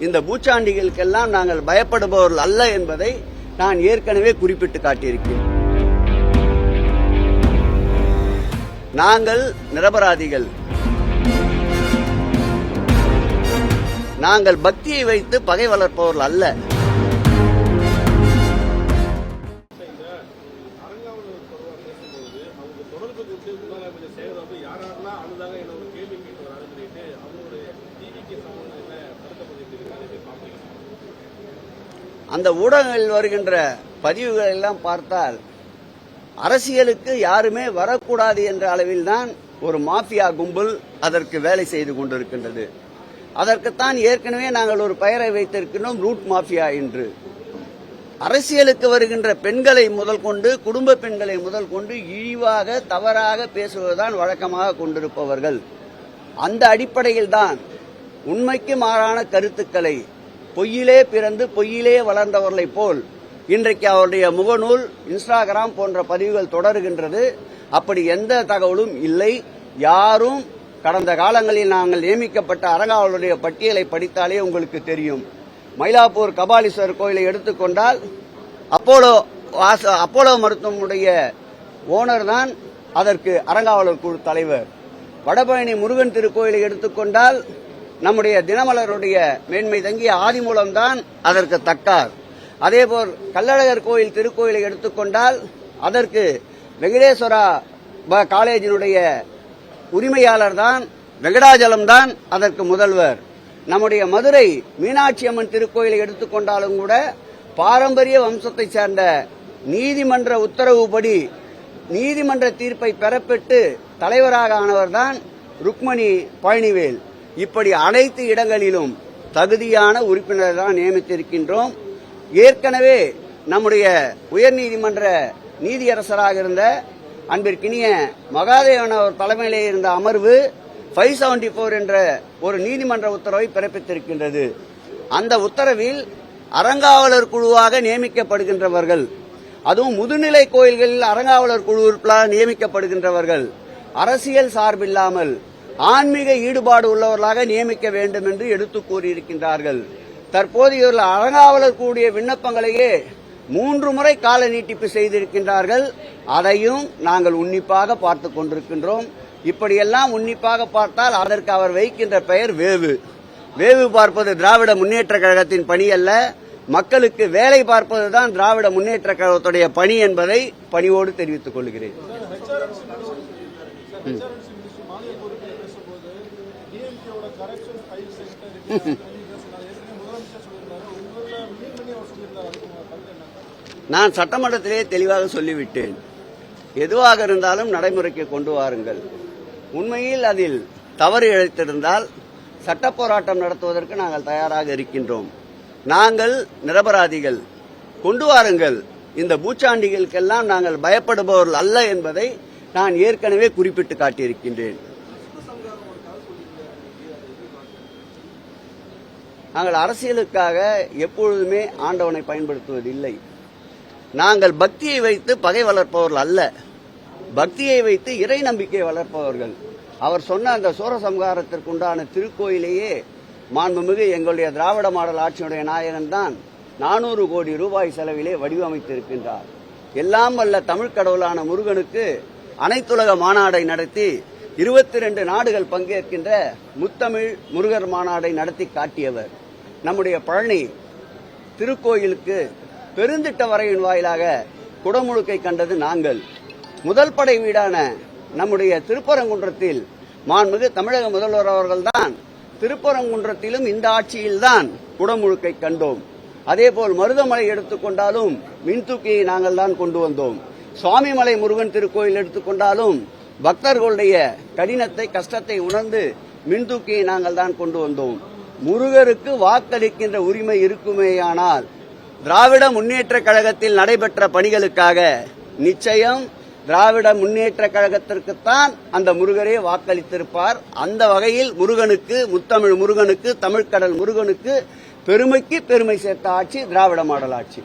இந்த பூச்சாண்டிகளுக்கெல்லாம் நாங்கள் பயப்படுபவர்கள் அல்ல என்பதை நான் ஏற்கனவே குறிப்பிட்டு காட்டியிருக்கிறேன். நாங்கள் நிரபராதிகள். நாங்கள் பக்தியை வைத்து பகை வளர்ப்பவர்கள் அல்ல. அந்த ஊடகங்களில் வருகின்ற பதிவுகள் எல்லாம் பார்த்தால் அரசியலுக்கு யாருமே வரக்கூடாது என்ற அளவில் தான் ஒரு மாஃபியா கும்பல் அதற்கு வேலை செய்து கொண்டிருக்கின்றது. அதற்குத்தான் ஏற்கனவே நாங்கள் ஒரு பெயரை வைத்திருக்கிறோம், ரூட் மாஃபியா என்று. அரசியலுக்கு வருகின்ற பெண்களை முதல் கொண்டு, குடும்ப பெண்களை முதல் கொண்டு இழிவாக தவறாக பேசுவதுதான் வழக்கமாக கொண்டிருப்பவர்கள். அந்த அடிப்படையில் தான் உண்மைக்கு மாறான கருத்துக்களை பொய்யிலே பிறந்து பொய்யிலே வளர்ந்தவர்களை போல் இன்றைக்கு அவருடைய முகநூல், இன்ஸ்டாகிராம் போன்ற பதிவுகள் தொடர்கின்றது. அப்படி எந்த தகவலும் இல்லை. யாரும் கடந்த காலங்களில் நாங்கள் நியமிக்கப்பட்ட அறங்காவலருடைய பட்டியலை படித்தாலே உங்களுக்கு தெரியும். மயிலாப்பூர் கபாலீஸ்வரர் கோயிலை எடுத்துக்கொண்டால் அப்போலோ மருத்துவமுடைய ஓனர் தான் அதற்கு அறங்காவலர் குழு தலைவர். வடபழனி முருகன் திருக்கோயிலை எடுத்துக்கொண்டால் நம்முடைய தினமலருடைய மேன்மை தங்கிய ஆதிமூலம்தான் அதற்கு தக்கார். அதேபோல் கள்ளழகர் கோயில் திருக்கோயிலை எடுத்துக்கொண்டால் அதற்கு வெங்கடேஸ்வரா காலேஜினுடைய உரிமையாளர் தான், வெங்கடாஜலம் தான் அதற்கு முதல்வர். நம்முடைய மதுரை மீனாட்சி அம்மன் திருக்கோயிலை எடுத்துக்கொண்டாலும் கூட பாரம்பரிய வம்சத்தை சேர்ந்த நீதிமன்ற உத்தரவுப்படி நீதிமன்ற தீர்ப்பை பெறப்பட்டு தலைவராக ஆனவர் தான் ருக்மணி பழனிவேல். இப்படி அனைத்து இடங்களிலும் தகுதியான உறுப்பினர் தான் நியமித்திருக்கின்றோம். ஏற்கனவே நம்முடைய உயர்நீதிமன்ற நீதியரசராக இருந்த அன்பிற்கினிய மகாதேவன் அவர் தலைமையிலே இருந்த அமர்வு 574 என்ற ஒரு நீதிமன்ற உத்தரவை பிறப்பித்திருக்கின்றது. அந்த உத்தரவில் அறங்காவலர் குழுவாக நியமிக்கப்படுகின்றவர்கள், அதுவும் முதுநிலை கோயில்களில் அறங்காவலர் குழு உறுப்பினராக நியமிக்கப்படுகின்றவர்கள் அரசியல் சார்பில்லாமல் ஆன்மீக ஈடுபாடு உள்ளவர்களாக நியமிக்க வேண்டும் என்று எடுத்து கூறியிருக்கின்றார்கள். தற்போது இவர்கள் அறங்காவலர் கூடிய விண்ணப்பங்களையே 3 முறை கால நீட்டிப்பு செய்திருக்கின்றார்கள். அதையும் நாங்கள் உன்னிப்பாக பார்த்துக் கொண்டிருக்கின்றோம். இப்படியெல்லாம் உன்னிப்பாக பார்த்தால் அதற்கு அவர் வைக்கின்ற பெயர் வேவு. வேவு பார்ப்பது திராவிட முன்னேற்ற கழகத்தின் பணி அல்ல, மக்களுக்கு வேலை பார்ப்பதுதான் திராவிட முன்னேற்ற கழகத்துடைய பணி என்பதை பணிவோடு தெரிவித்துக் கொள்கிறேன். நான் சட்டமன்றத்திலே தெளிவாக சொல்லிவிட்டேன். எதுவாக இருந்தாலும் நடைமுறைக்கு கொண்டு வாருங்கள். உண்மையில் அதில் தவறு இழைத்திருந்தால் சட்ட போராட்டம் நடத்துவதற்கு நாங்கள் தயாராக இருக்கின்றோம். நாங்கள் நிரபராதிகள். கொண்டு வாருங்கள். இந்த பூச்சாண்டிகளுக்கெல்லாம் நாங்கள் பயப்படுபவர்கள் அல்ல என்பதை நான் ஏற்கனவே குறிப்பிட்டு காட்டியிருக்கின்றேன். நாங்கள் அரசியலுக்காக எப்பொழுதுமே ஆண்டவனை பயன்படுத்துவதில்லை. நாங்கள் பக்தியை வைத்து பகை வளர்ப்பவர்கள் அல்ல, பக்தியை வைத்து இறை நம்பிக்கை வளர்ப்பவர்கள். அவர் சொன்ன அந்த சூரசம்ஹாரத்திற்கு உண்டான திருக்கோயிலேயே மாண்புமிகு எங்களுடைய திராவிட மாடல் ஆட்சியுடைய நாயகன் தான் 400 கோடி ரூபாய் செலவிலே வடிவமைத்திருக்கின்றார். எல்லாம் வல்ல தமிழ் கடவுளான முருகனுக்கு அனைத்துலக மாநாடை நடத்தி 22 நாடுகள் பங்கேற்கின்ற முத்தமிழ் முருகர் மாநாடை நடத்தி காட்டியவர். நம்முடைய பழனி திருக்கோயிலுக்கு பெருந்திட்ட வரையின் வாயிலாக குடமுழுக்கை கண்டது நாங்கள். முதல் படை வீடான நம்முடைய திருப்பரங்குன்றத்தில் மாண்புமிகு தமிழக முதல்வர் அவர்கள்தான் திருப்பரங்குன்றத்திலும் இந்த ஆட்சியில்தான் குடமுழுக்கை கண்டோம். அதேபோல் மருதமலை எடுத்துக்கொண்டாலும் மின்தூக்கியை நாங்கள் தான் கொண்டு வந்தோம். சுவாமிமலை முருகன் திருக்கோயில் எடுத்துக்கொண்டாலும் பக்தர்களுடைய கடினத்தை கஷ்டத்தை உணர்ந்து மின்தூக்கியை நாங்கள் தான் கொண்டு வந்தோம். முருகருக்கு வாக்களிக்கின்ற உரிமை இருக்குமேயானால் திராவிட முன்னேற்ற கழகத்தில் நடைபெற்ற பணிகளுக்காக நிச்சயம் திராவிட முன்னேற்ற கழகத்திற்குத்தான் அந்த முருகரே வாக்களித்திருப்பார். அந்த வகையில் முருகனுக்கு, முத்தமிழ் முருகனுக்கு, தமிழ்கடல் முருகனுக்கு பெருமைக்கு பெருமை சேர்த்த ஆட்சி திராவிட மாடல் ஆட்சி.